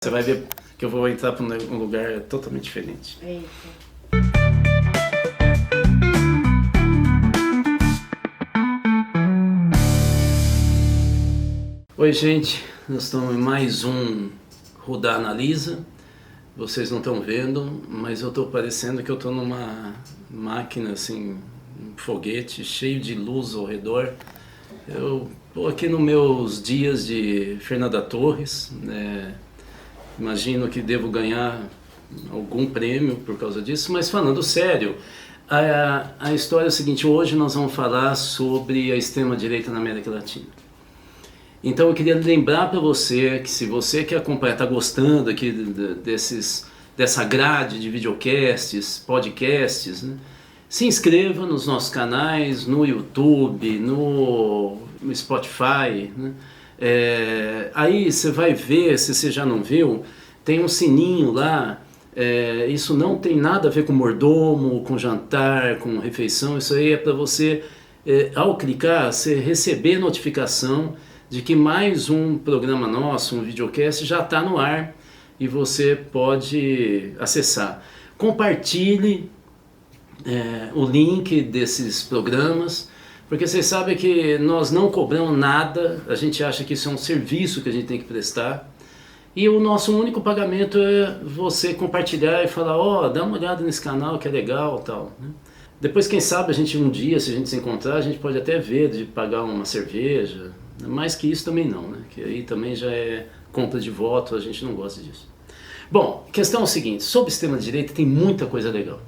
Você vai ver que eu vou entrar para um lugar totalmente diferente. Eita. Oi, gente, nós estamos em mais um Rudá Analisa. Vocês não estão vendo, mas eu estou parecendo que eu estou numa máquina, assim, um foguete cheio de luz ao redor. Eu estou aqui nos meus dias de Fernanda Torres, né? Imagino que devo ganhar algum prêmio por causa disso, mas falando sério, a história é a seguinte: hoje nós vamos falar sobre a extrema-direita na América Latina. Então eu queria lembrar para você que, se você que acompanha, está gostando aqui dessa grade de videocasts, podcasts, né? Se inscreva nos nossos canais, no YouTube, no Spotify, né? Aí você vai ver, se você já não viu, tem um sininho lá. Isso não tem nada a ver com mordomo, com jantar, com refeição. Isso aí é para você, ao clicar, você receber notificação de que mais um programa nosso, um videocast, já está no ar e você pode acessar. Compartilhe o link desses programas, porque vocês sabem que nós não cobramos nada, a gente acha que isso é um serviço que a gente tem que prestar, e o nosso único pagamento é você compartilhar e falar: dá uma olhada nesse canal que é legal, tal, né? Depois, quem sabe, a gente um dia, se a gente se encontrar, a gente pode até ver de pagar uma cerveja, mais que isso também não, né? Que aí também já é compra de voto, a gente não gosta disso. Bom, a questão é o seguinte: sobre extrema-direita tem muita coisa legal.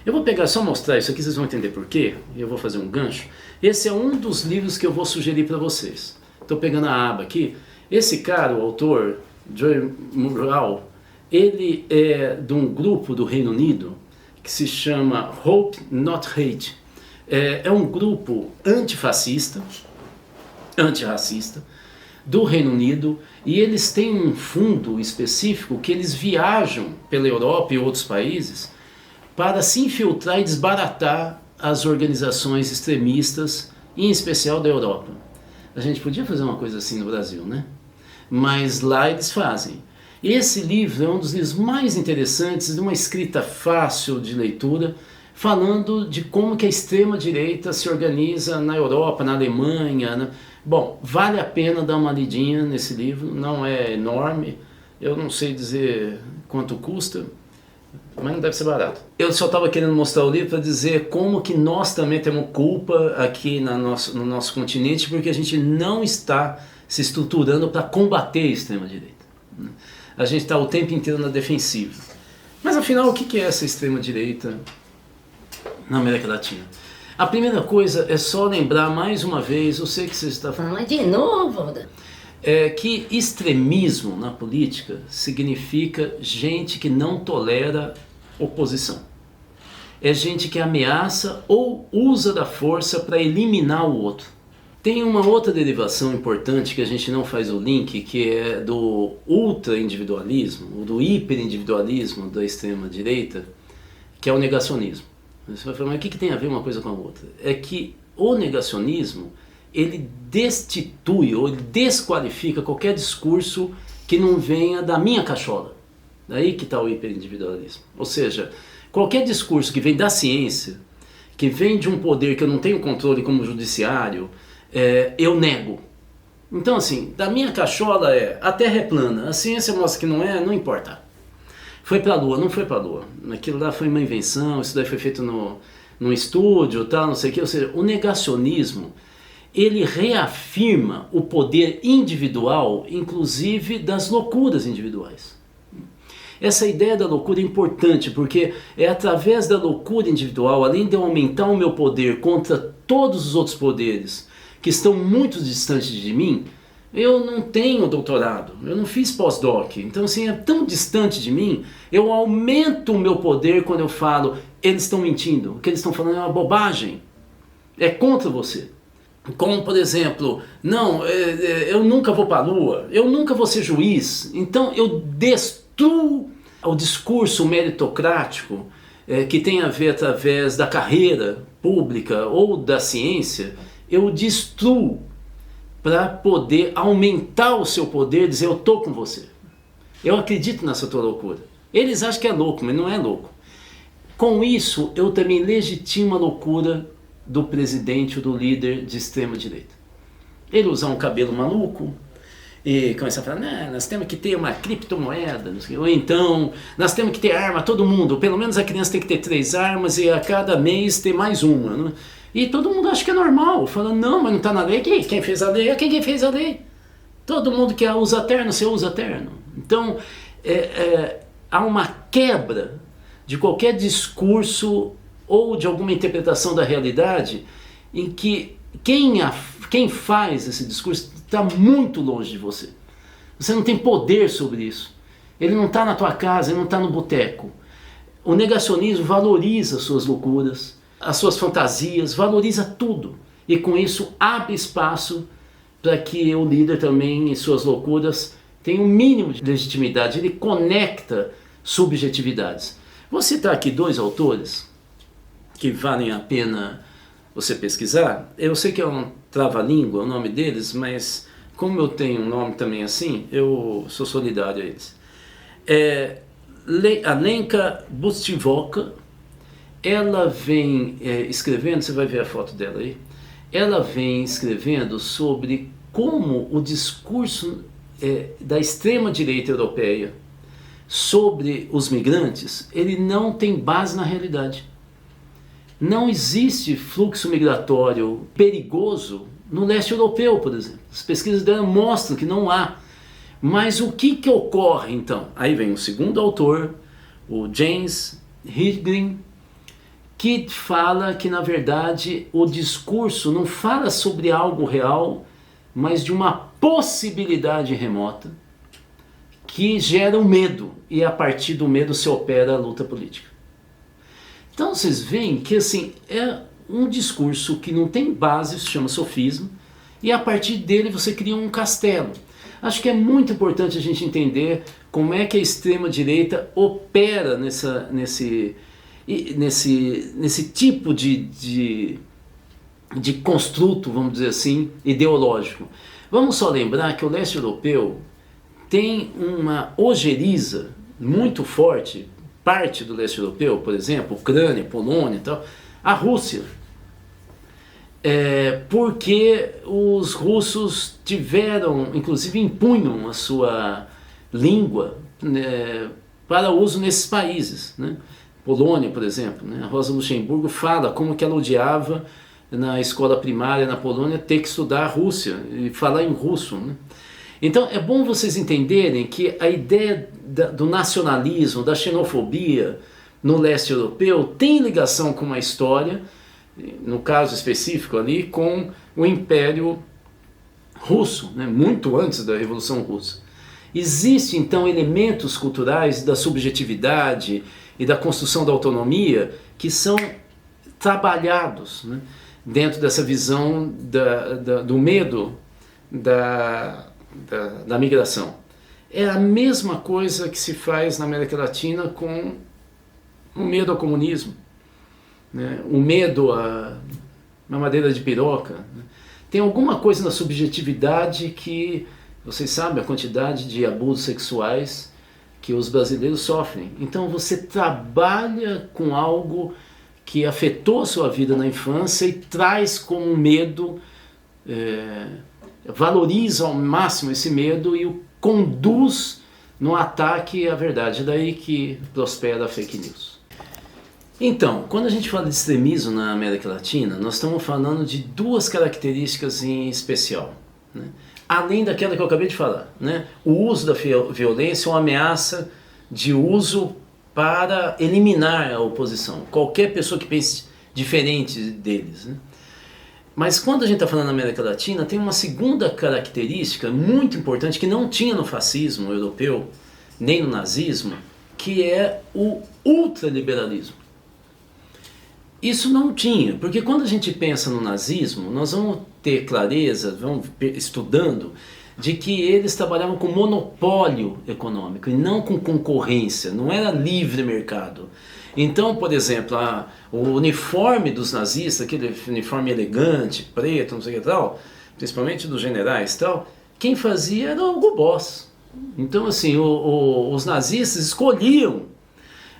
Eu vou pegar, só mostrar isso aqui, vocês vão entender por quê, e eu vou fazer um gancho. Esse é um dos livros que eu vou sugerir para vocês. Estou pegando a aba aqui. Esse cara, o autor, Joy Murrell, ele é de um grupo do Reino Unido que se chama Hope Not Hate. É um grupo antifascista, antirracista, do Reino Unido, e eles têm um fundo específico que eles viajam pela Europa e outros países para se infiltrar e desbaratar as organizações extremistas, em especial da Europa. A gente podia fazer uma coisa assim no Brasil, né? Mas lá eles fazem. Esse livro é um dos livros mais interessantes, de uma escrita fácil de leitura, falando de como que a extrema-direita se organiza na Europa, na Alemanha, né? Bom, vale a pena dar uma lidinha nesse livro, não é enorme, eu não sei dizer quanto custa, mas não deve ser barato. Eu só estava querendo mostrar o livro para dizer como que nós também temos culpa aqui no nosso continente, porque a gente não está se estruturando para combater a extrema-direita. A gente está o tempo inteiro na defensiva. Mas afinal, o que é essa extrema-direita na América Latina? A primeira coisa é só lembrar mais uma vez, eu sei que você está falando... Fala de novo, que extremismo na política significa gente que não tolera oposição. É gente que ameaça ou usa da força para eliminar o outro. Tem uma outra derivação importante que a gente não faz o link, que é do ultra-individualismo, do hiperindividualismo da extrema-direita, que é o negacionismo. Você vai falar: mas o que tem a ver uma coisa com a outra? É que o negacionismo, ele destitui ou ele desqualifica qualquer discurso que não venha da minha cachola. Daí que está o hiperindividualismo. Ou seja, qualquer discurso que vem da ciência, que vem de um poder que eu não tenho controle, como o judiciário, eu nego. Então, assim, da minha cachola a Terra é plana, a ciência mostra que não importa. Foi para a Lua, não foi para a Lua. Aquilo lá foi uma invenção, isso daí foi feito num estúdio, tal, não sei o quê. Ou seja, o negacionismo, ele reafirma o poder individual, inclusive das loucuras individuais. Essa ideia da loucura é importante, porque é através da loucura individual, além de eu aumentar o meu poder contra todos os outros poderes que estão muito distantes de mim. Eu não tenho doutorado, eu não fiz pós-doc, então assim, é tão distante de mim, eu aumento o meu poder quando eu falo: eles estão mentindo, o que eles estão falando é uma bobagem, é contra você. Como, por exemplo, eu nunca vou para a Lua, eu nunca vou ser juiz, então eu destruo o discurso meritocrático que tem a ver através da carreira pública ou da ciência, eu destruo para poder aumentar o seu poder, dizer: eu estou com você. Eu acredito nessa tua loucura. Eles acham que é louco, mas não é louco. Com isso, eu também legitimo a loucura do presidente ou do líder de extrema direita. Ele usar um cabelo maluco e começar a falar, nah, nós temos que ter uma criptomoeda, ou então nós temos que ter arma, todo mundo, pelo menos a criança tem que ter 3 armas e a cada mês ter mais uma. Né? E todo mundo acha que é normal, fala, não, mas não está na lei. Quem fez a lei é quem fez a lei. Todo mundo que usa terno, você usa terno. Então, há uma quebra de qualquer discurso ou de alguma interpretação da realidade em que quem faz esse discurso está muito longe de você. Você não tem poder sobre isso. Ele não está na tua casa, ele não está no boteco. O negacionismo valoriza as suas loucuras, as suas fantasias, valoriza tudo. E com isso abre espaço para que o líder também, em suas loucuras, tenha um mínimo de legitimidade. Ele conecta subjetividades. Vou citar aqui 2 autores que valem a pena você pesquisar. Eu sei que é um trava-língua o nome deles, mas como eu tenho um nome também assim, eu sou solidário a eles. A Lenka Bustivoka, ela vem escrevendo, você vai ver a foto dela aí, ela vem escrevendo sobre como o discurso da extrema-direita europeia sobre os migrantes, ele não tem base na realidade. Não existe fluxo migratório perigoso no leste europeu, por exemplo. As pesquisas dela mostram que não há. Mas o que ocorre então? Aí vem o segundo autor, o James Hidgrin, que fala que na verdade o discurso não fala sobre algo real, mas de uma possibilidade remota que gera o medo, e a partir do medo se opera a luta política. Então vocês veem que assim, é um discurso que não tem base, se chama sofisma, e a partir dele você cria um castelo. Acho que é muito importante a gente entender como é que a extrema-direita opera nesse tipo de construto, vamos dizer assim, ideológico. Vamos só lembrar que o leste europeu tem uma ojeriza muito forte, parte do leste europeu, por exemplo, Ucrânia, Polônia e tal, a Rússia. Porque os russos tiveram, inclusive impunham a sua língua para uso nesses países, né? Polônia, por exemplo, né? A Rosa Luxemburgo fala como que ela odiava na escola primária na Polônia ter que estudar a Rússia e falar em russo, né? Então é bom vocês entenderem que a ideia do nacionalismo, da xenofobia no leste europeu tem ligação com uma história, no caso específico ali, com o Império Russo, né? Muito antes da Revolução Russa. Existem então elementos culturais da subjetividade e da construção da autonomia que são trabalhados, né? Dentro dessa visão do medo da migração. É a mesma coisa que se faz na América Latina com o medo ao comunismo, né? O medo à mamadeira de piroca, né? Tem alguma coisa na subjetividade que, vocês sabem a quantidade de abusos sexuais que os brasileiros sofrem. Então você trabalha com algo que afetou a sua vida na infância e traz como medo, valoriza ao máximo esse medo e o conduz no ataque à verdade. É daí que prospera a fake news. Então, quando a gente fala de extremismo na América Latina, nós estamos falando de 2 características em especial, né? Além daquela que eu acabei de falar, né? O uso da violência ou ameaça de uso para eliminar a oposição, qualquer pessoa que pense diferente deles, né? Mas quando a gente está falando na América Latina, tem uma segunda característica muito importante que não tinha no fascismo europeu, nem no nazismo, que é o ultraliberalismo. Isso não tinha, porque quando a gente pensa no nazismo, nós vamos ter clareza, vamos estudando, de que eles trabalhavam com monopólio econômico e não com concorrência, não era livre mercado. Então, por exemplo, o uniforme dos nazistas, aquele uniforme elegante, preto, não sei o que tal, principalmente dos generais tal, quem fazia era o Hugo Boss. Então, assim, os nazistas escolhiam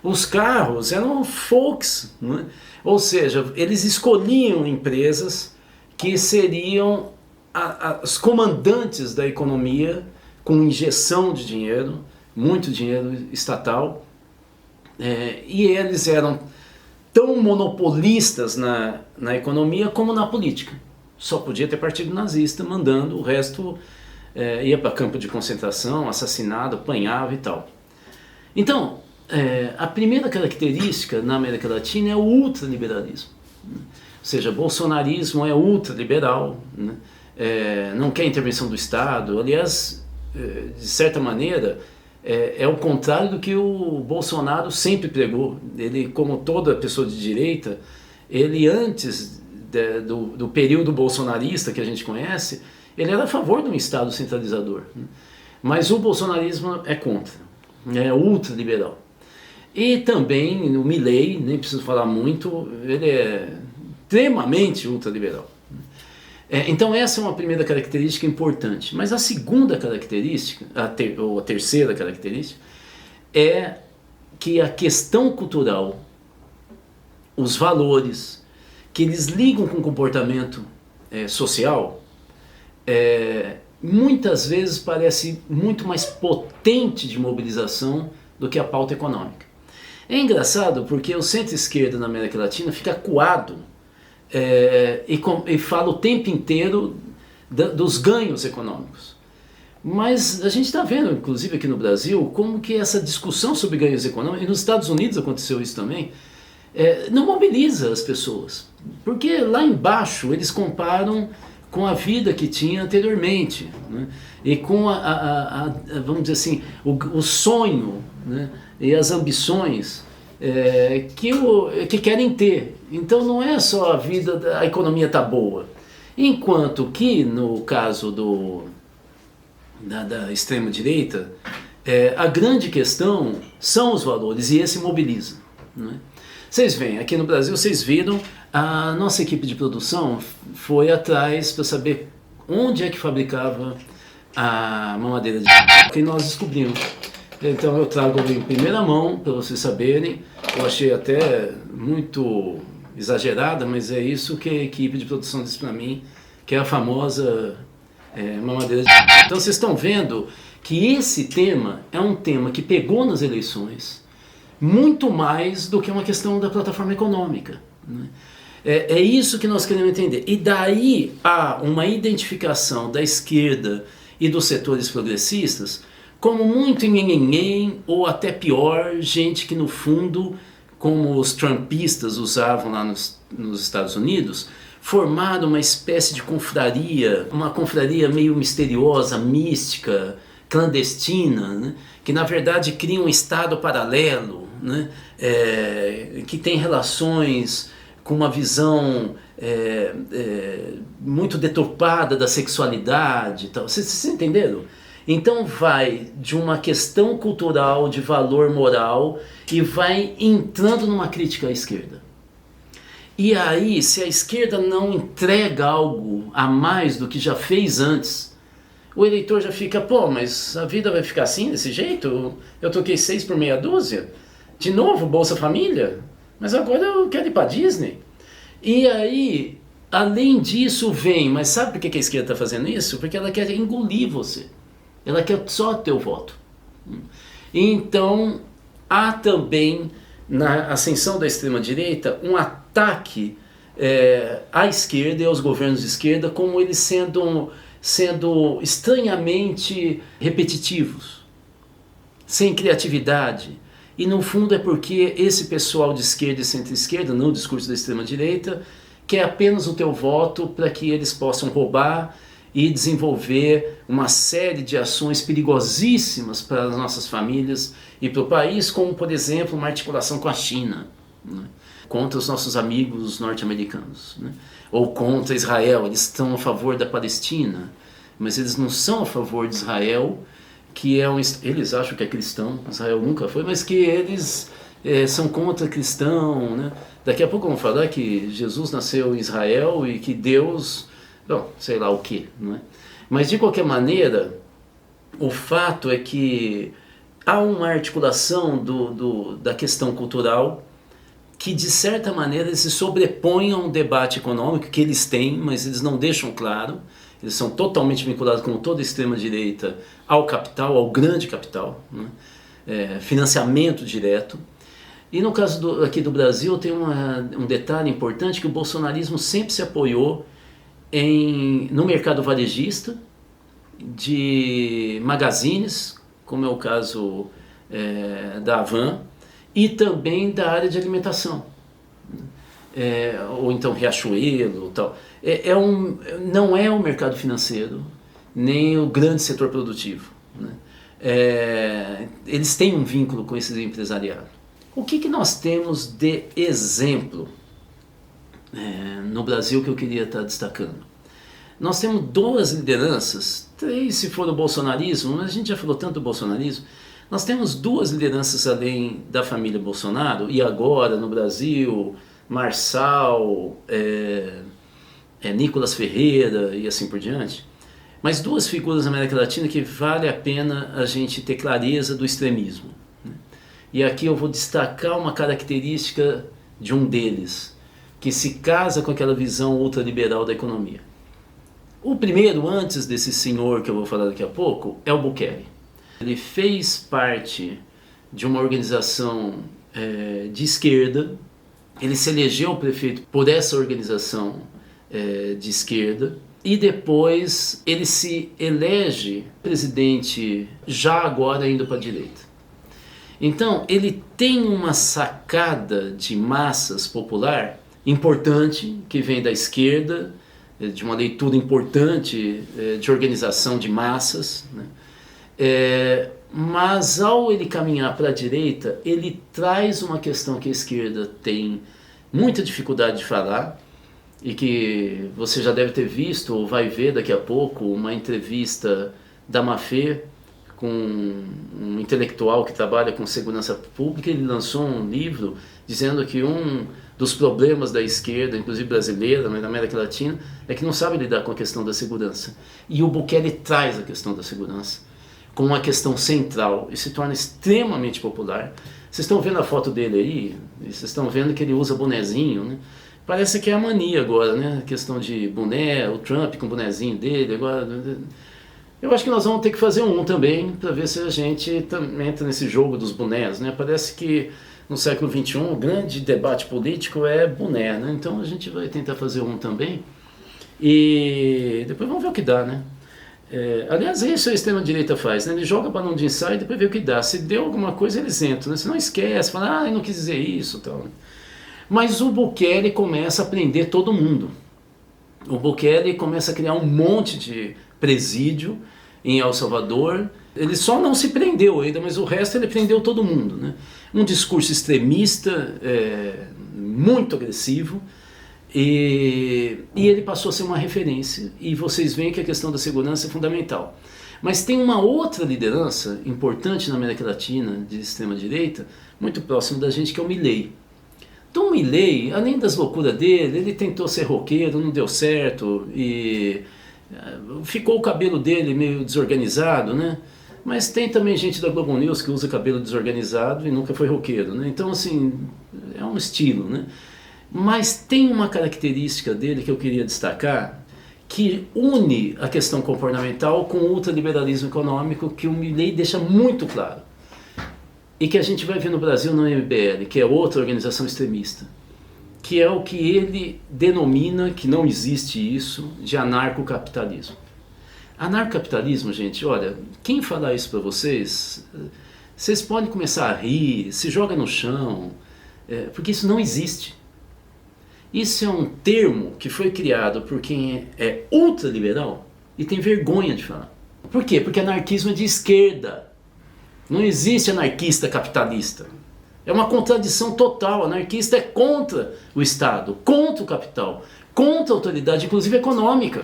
os carros, eram Volks, né? Ou seja, eles escolhiam empresas que seriam as comandantes da economia, com injeção de dinheiro, muito dinheiro estatal, e eles eram tão monopolistas na economia como na política. Só podia ter partido nazista mandando, o resto ia para campo de concentração, assassinado, apanhava e tal. Então, a primeira característica na América Latina é o ultraliberalismo. Ou seja, bolsonarismo é ultraliberal, né? Não quer intervenção do Estado. Aliás, de certa maneira, é o contrário do que o Bolsonaro sempre pregou. Ele, como toda pessoa de direita, ele antes do período bolsonarista que a gente conhece, ele era a favor de um Estado centralizador, né? Mas o bolsonarismo é contra, é ultraliberal. E também o Milei, nem preciso falar muito, ele é extremamente ultraliberal. Então essa é uma primeira característica importante. Mas a segunda característica, ou a terceira característica, é que a questão cultural, os valores que eles ligam com o comportamento social, muitas vezes parece muito mais potente de mobilização do que a pauta econômica. É engraçado porque o centro-esquerda na América Latina fica acuado e fala o tempo inteiro dos ganhos econômicos. Mas a gente está vendo, inclusive aqui no Brasil, como que essa discussão sobre ganhos econômicos, e nos Estados Unidos aconteceu isso também, não mobiliza as pessoas. Porque lá embaixo eles comparam com a vida que tinha anteriormente, né? E com vamos dizer assim, o sonho, né? E as ambições que querem ter. Então não é só a vida, a economia está boa. Enquanto que no caso da extrema-direita, a grande questão são os valores, e esse mobiliza, né? Vocês veem, aqui no Brasil, vocês viram, a nossa equipe de produção foi atrás para saber onde é que fabricava a mamadeira de que nós descobrimos. Então eu trago em primeira mão para vocês saberem. Eu achei até muito exagerada, mas é isso que a equipe de produção disse para mim, que é a famosa mamadeira de... Então vocês estão vendo que esse tema é um tema que pegou nas eleições muito mais do que uma questão da plataforma econômica, né? É isso que nós queremos entender. E daí há uma identificação da esquerda e dos setores progressistas como muito nhenhenhen, ou até pior, gente que no fundo, como os trumpistas usavam lá nos Estados Unidos, formaram uma espécie de confraria, uma confraria meio misteriosa, mística, clandestina, né? Que na verdade cria um estado paralelo, né? Que tem relações com uma visão muito deturpada da sexualidade e tal. Vocês entenderam? Então vai de uma questão cultural, de valor moral, e vai entrando numa crítica à esquerda. E aí, se a esquerda não entrega algo a mais do que já fez antes, o eleitor já fica, pô, mas a vida vai ficar assim, desse jeito? Eu troquei 6 por meia dúzia? De novo, Bolsa Família? Mas agora eu quero ir para Disney. E aí, além disso, vem, mas sabe por que a esquerda está fazendo isso? Porque ela quer engolir você. Ela quer só teu voto. Então, há também, na ascensão da extrema-direita, um ataque à esquerda e aos governos de esquerda, como eles sendo estranhamente repetitivos, sem criatividade. E no fundo é porque esse pessoal de esquerda e centro-esquerda, no discurso da extrema-direita, quer apenas o teu voto para que eles possam roubar e desenvolver uma série de ações perigosíssimas para as nossas famílias e para o país, como, por exemplo, uma articulação com a China, né? Contra os nossos amigos norte-americanos, né? Ou contra Israel. Eles estão a favor da Palestina, mas eles não são a favor de Israel, que é eles acham que é cristão, Israel nunca foi, mas que eles são contra cristão, né? Daqui a pouco vamos falar que Jesus nasceu em Israel e que Deus... Bom, sei lá o que, não é? Mas de qualquer maneira, O fato é que há uma articulação da questão cultural que, de certa maneira, se sobrepõe a um debate econômico que eles têm, mas eles não deixam claro. Eles são totalmente vinculados, como toda extrema-direita, ao capital, ao grande capital, né? Financiamento direto. E no caso aqui do Brasil tem um detalhe importante, que o bolsonarismo sempre se apoiou no mercado varejista, de magazines, como é o caso da Havan, e também da área de alimentação, ou então Riachuelo, tal. Não é o mercado financeiro, nem o grande setor produtivo, né? Eles têm um vínculo com esse empresariado. O que nós temos de exemplo no Brasil que eu queria estar destacando? Nós temos duas lideranças, três se for o bolsonarismo, mas a gente já falou tanto do bolsonarismo. Nós temos duas lideranças além da família Bolsonaro, e agora no Brasil, Marçal, Nicolas Ferreira e assim por diante. Mas duas figuras na América Latina que vale a pena a gente ter clareza do extremismo. E aqui eu vou destacar uma característica de um deles, que se casa com aquela visão ultraliberal da economia. O primeiro, antes desse senhor que eu vou falar daqui a pouco, é o Bukele. Ele fez parte de uma organização de esquerda, ele se elegeu prefeito por essa organização de esquerda, e depois ele se elege presidente já agora indo para a direita. Então ele tem uma sacada de massas popular importante, que vem da esquerda, de uma leitura importante de organização de massas, né? Mas ao ele caminhar para a direita, ele traz uma questão que a esquerda tem muita dificuldade de falar, e que você já deve ter visto ou vai ver daqui a pouco uma entrevista da Mafê com um intelectual que trabalha com segurança pública. Ele lançou um livro dizendo que um dos problemas da esquerda, inclusive brasileira, mas da América Latina, é que não sabe lidar com a questão da segurança. E o Bukele traz a questão da segurança como uma questão central e se torna extremamente popular. Vocês estão vendo a foto dele aí, e vocês estão vendo que ele usa bonezinho, né? Parece que é a mania agora, né? A questão de boné, o Trump com o bonezinho dele. Agora, eu acho que nós vamos ter que fazer um também, para ver se a gente entra nesse jogo dos bonés, né? Parece que no século XXI o grande debate político é boné, né? Então a gente vai tentar fazer um também, e depois vamos ver o que dá, né? Aliás, isso a extrema-direita faz, né? Ele joga balão de ensaio e depois vê o que dá. Se deu alguma coisa, eles entram, né? Se não esquece, fala, eu não quis dizer isso, tal. Mas o Bukele começa a prender todo mundo. O Bukele começa a criar um monte de presídio em El Salvador. Ele só não se prendeu ainda, mas o resto ele prendeu todo mundo, né? Um discurso extremista, muito agressivo, e ele passou a ser uma referência. E vocês veem que a questão da segurança é fundamental. Mas tem uma outra liderança importante na América Latina, de extrema-direita, muito próximo da gente, que é o Milei. Então o Milei, além das loucuras dele, ele tentou ser roqueiro, não deu certo, e ficou o cabelo dele meio desorganizado, né? Mas tem também gente da Globo News que usa cabelo desorganizado e nunca foi roqueiro, né? Então, assim, é um estilo, né? Mas tem uma característica dele que eu queria destacar, que une a questão comportamental com o ultraliberalismo econômico, que o Milei deixa muito claro. E que a gente vai ver no Brasil no MBL, que é outra organização extremista, que é o que ele denomina, que não existe isso, de anarcocapitalismo. Anarcocapitalismo, gente, olha, quem falar isso para vocês, vocês podem começar a rir, se joga no chão, porque isso não existe. Isso é um termo que foi criado por quem é ultraliberal e tem vergonha de falar. Por quê? Porque anarquismo é de esquerda. Não existe anarquista capitalista. É uma contradição total. Anarquista é contra o Estado, contra o capital, contra a autoridade, inclusive econômica.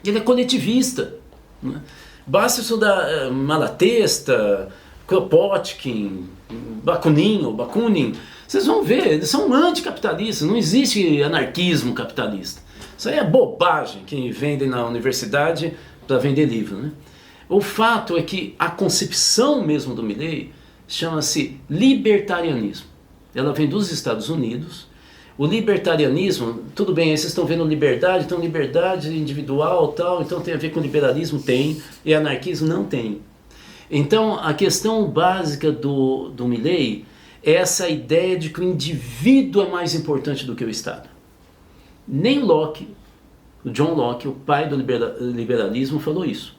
Ele é coletivista, né? Basta estudar Malatesta, Kropotkin, Bakunin, vocês vão ver, eles são anticapitalistas, não existe anarquismo capitalista. Isso aí é bobagem que vendem na universidade para vender livro, né? O fato é que a concepção mesmo do Milley chama-se libertarianismo. Ela vem dos Estados Unidos. O libertarianismo, tudo bem, aí vocês estão vendo liberdade, então liberdade individual tal, então tem a ver com liberalismo? Tem. E anarquismo? Não tem. Então a questão básica do Milley é essa ideia de que o indivíduo é mais importante do que o Estado. Nem Locke, o John Locke, o pai do liberalismo, falou isso.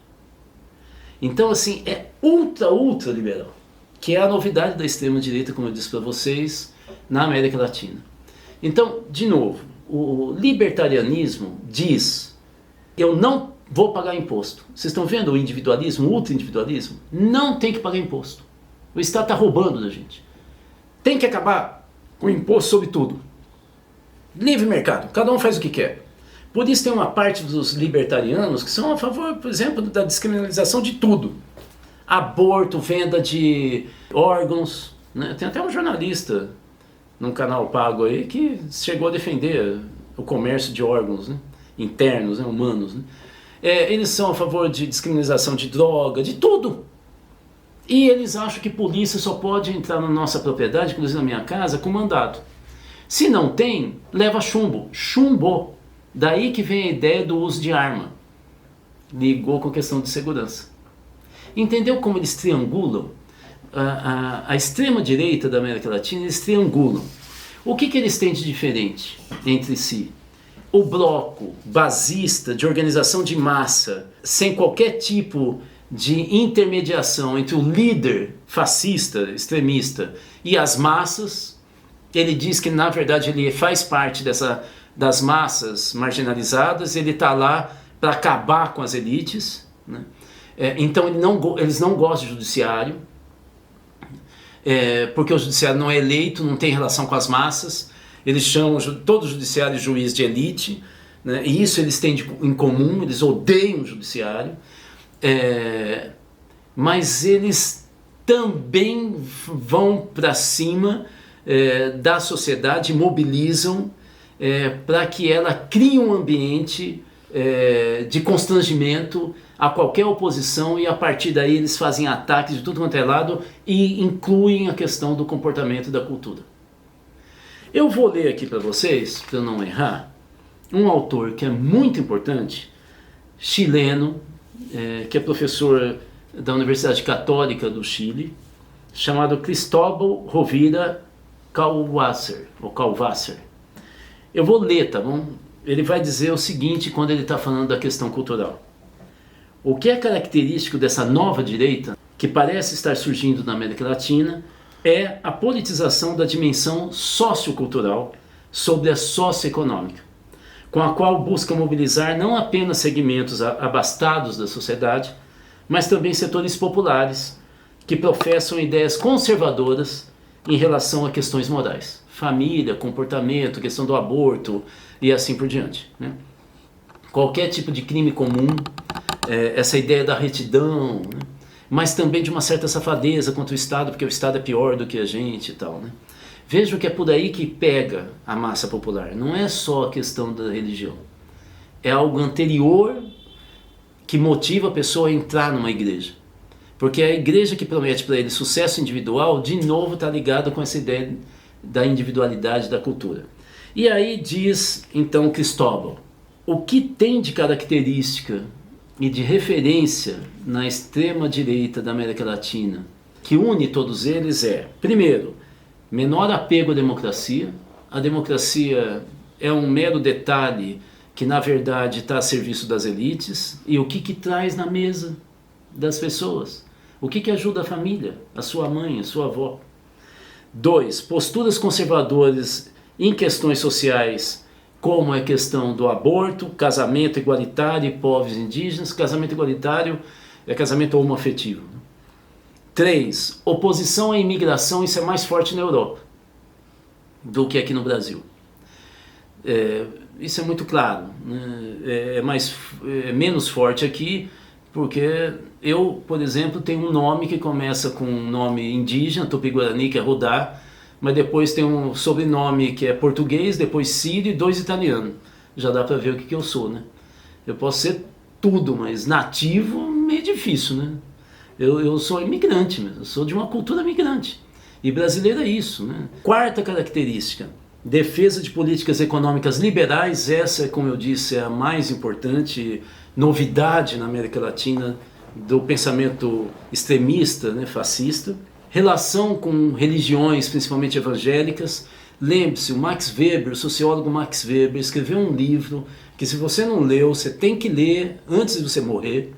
Então assim, é ultra liberal, que é a novidade da extrema-direita, como eu disse para vocês, na América Latina. Então, de novo, o libertarianismo diz, eu não vou pagar imposto. Vocês estão vendo o individualismo, o ultra-individualismo? Não tem que pagar imposto. O Estado está roubando da gente. Tem que acabar com o imposto sobre tudo. Livre mercado, cada um faz o que quer. Por isso tem uma parte dos libertarianos que são a favor, por exemplo, da descriminalização de tudo. Aborto, venda de órgãos, né? Tem até um jornalista num canal pago aí que chegou a defender o comércio de órgãos, né? Internos, né? Humanos. Né? Eles são a favor de descriminalização de droga, de tudo. E eles acham que polícia só pode entrar na nossa propriedade, inclusive na minha casa, com mandado. Se não tem, leva chumbo. Chumbo. Daí que vem a ideia do uso de arma. Ligou com a questão de segurança. Entendeu como eles triangulam? A extrema-direita da América Latina, eles triangulam. O que eles têm de diferente entre si? O bloco basista de organização de massa, sem qualquer tipo de intermediação entre o líder fascista, extremista, e as massas, ele diz que na verdade ele faz parte das massas marginalizadas, ele está lá para acabar com as elites, né? Então eles não gostam do judiciário, porque o judiciário não é eleito, não tem relação com as massas. Eles chamam todo o judiciário de juiz de elite, né? E isso eles têm em comum, eles odeiam o judiciário, mas eles também vão para cima da sociedade, mobilizam para que ela crie um ambiente de constrangimento a qualquer oposição, e a partir daí eles fazem ataques de tudo quanto é lado e incluem a questão do comportamento e da cultura. Eu vou ler aqui para vocês, para eu não errar, um autor que é muito importante, chileno, que é professor da Universidade Católica do Chile, chamado Cristóbal Rovira Kallwasser, ou Kallwasser. Eu vou ler, tá bom? Ele vai dizer o seguinte quando ele está falando da questão cultural. O que é característico dessa nova direita, que parece estar surgindo na América Latina, é a politização da dimensão sociocultural sobre a socioeconômica, com a qual busca mobilizar não apenas segmentos abastados da sociedade, mas também setores populares que professam ideias conservadoras em relação a questões morais, família, comportamento, questão do aborto e assim por diante, né? Qualquer tipo de crime comum, essa ideia da retidão, né? Mas também de uma certa safadeza contra o Estado, porque o Estado é pior do que a gente e tal, né? Veja que é por aí que pega a massa popular, não é só a questão da religião, é algo anterior que motiva a pessoa a entrar numa igreja, porque a igreja que promete para ele sucesso individual, de novo está ligada com essa ideia da individualidade da cultura. E aí diz então Cristóbal, o que tem de característica e de referência na extrema direita da América Latina, que une todos eles primeiro, menor apego à democracia. A democracia é um mero detalhe que na verdade está a serviço das elites. E o que traz na mesa das pessoas? O que ajuda a família, a sua mãe, a sua avó? 2, posturas conservadoras em questões sociais, como a questão do aborto, casamento igualitário e povos indígenas. Casamento igualitário é casamento homoafetivo. 3, oposição à imigração. Isso é mais forte na Europa do que aqui no Brasil. Isso é muito claro, né? É menos forte aqui, porque eu, por exemplo, tenho um nome que começa com um nome indígena, Tupi-Guarani, que é Rudá, mas depois tem um sobrenome que é português, depois sírio e 2 italianos. Já dá para ver o que eu sou, né? Eu posso ser tudo, mas nativo meio difícil, né? Eu sou imigrante mesmo, eu sou de uma cultura migrante. E brasileiro é isso, né? Quarta característica, defesa de políticas econômicas liberais. Essa, como eu disse, é a mais importante novidade na América Latina do pensamento extremista, né, fascista. Relação com religiões, principalmente evangélicas. Lembre-se, o Max Weber, o sociólogo Max Weber, escreveu um livro que, se você não leu, você tem que ler antes de você morrer.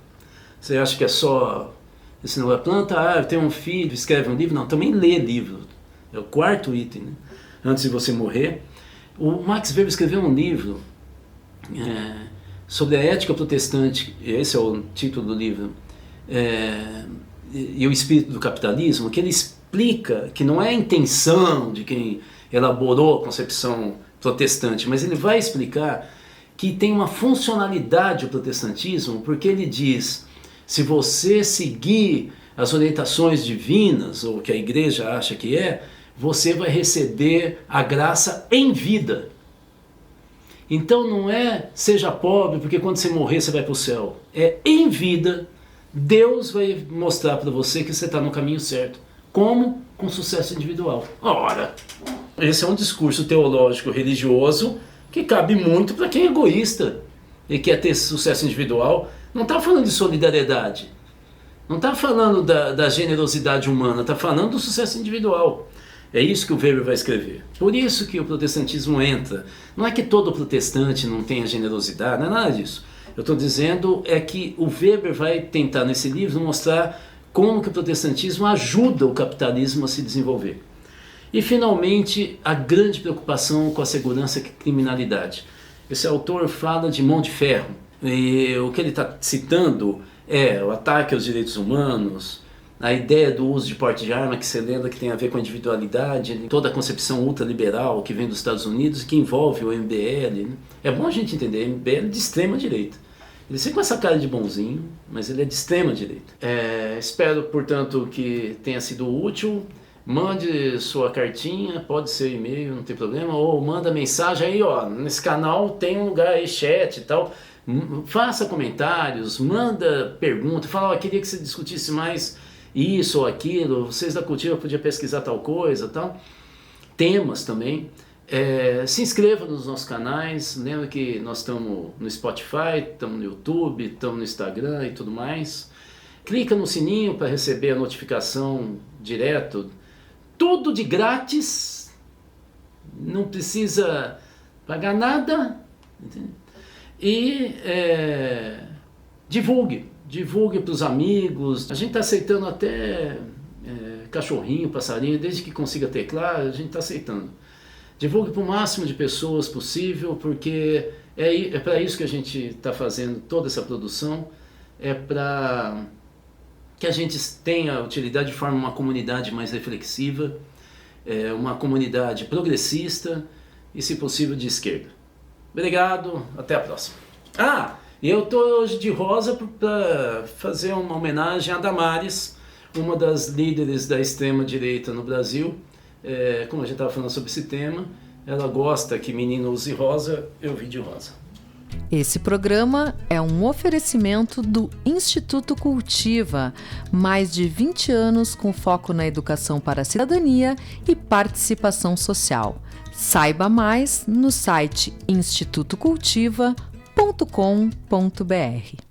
Você acha que é só... Esse não é planta, eu tenho um filho, escreve um livro. Não, também lê livro. É o quarto item, né? Antes de você morrer. O Max Weber escreveu um livro sobre a ética protestante, esse é o título do livro, e o espírito do capitalismo, que ele explica que não é a intenção de quem elaborou a concepção protestante, mas ele vai explicar que tem uma funcionalidade o protestantismo, porque ele diz... Se você seguir as orientações divinas, ou que a igreja acha que você vai receber a graça em vida. Então não é seja pobre, porque quando você morrer você vai para o céu. É em vida, Deus vai mostrar para você que você está no caminho certo. Como? Com sucesso individual. Ora, esse é um discurso teológico religioso que cabe muito para quem é egoísta e quer ter sucesso individual. Não está falando de solidariedade, não está falando da generosidade humana, está falando do sucesso individual. É isso que o Weber vai escrever. Por isso que o protestantismo entra. Não é que todo protestante não tenha generosidade, não é nada disso. Eu estou dizendo é que o Weber vai tentar nesse livro mostrar como que o protestantismo ajuda o capitalismo a se desenvolver. E finalmente a grande preocupação com a segurança e criminalidade. Esse autor fala de mão de ferro. E o que ele está citando é o ataque aos direitos humanos, a ideia do uso de porte de arma, que você lembra que tem a ver com a individualidade, toda a concepção ultraliberal que vem dos Estados Unidos, que envolve o MBL. Né? É bom a gente entender, o MBL é de extrema direita. Ele sempre com essa cara de bonzinho, mas ele é de extrema direita. Espero, portanto, que tenha sido útil. Mande sua cartinha, pode ser e-mail, não tem problema, ou manda mensagem aí, ó, nesse canal tem um lugar aí, chat e tal. Faça comentários, manda pergunta, fala, eu queria que você discutisse mais isso ou aquilo, vocês da Cultiva podiam pesquisar tal coisa, tal. Temas também. Se inscreva nos nossos canais, lembra que nós estamos no Spotify, estamos no YouTube, estamos no Instagram e tudo mais. Clica no sininho para receber a notificação direto, tudo de grátis, não precisa pagar nada, entende? E divulgue para os amigos. A gente está aceitando até cachorrinho, passarinho, desde que consiga teclar, a gente está aceitando. Divulgue para o máximo de pessoas possível, porque é para isso que a gente está fazendo toda essa produção, é para que a gente tenha utilidade de forma uma comunidade mais reflexiva, uma comunidade progressista e, se possível, de esquerda. Obrigado, até a próxima. Eu estou hoje de rosa para fazer uma homenagem a Damares, uma das líderes da extrema-direita no Brasil. Como a gente estava falando sobre esse tema, ela gosta que menino use rosa, eu vim de rosa. Esse programa é um oferecimento do Instituto Cultiva, mais de 20 anos com foco na educação para a cidadania e participação social. Saiba mais no site institutocultiva.com.br.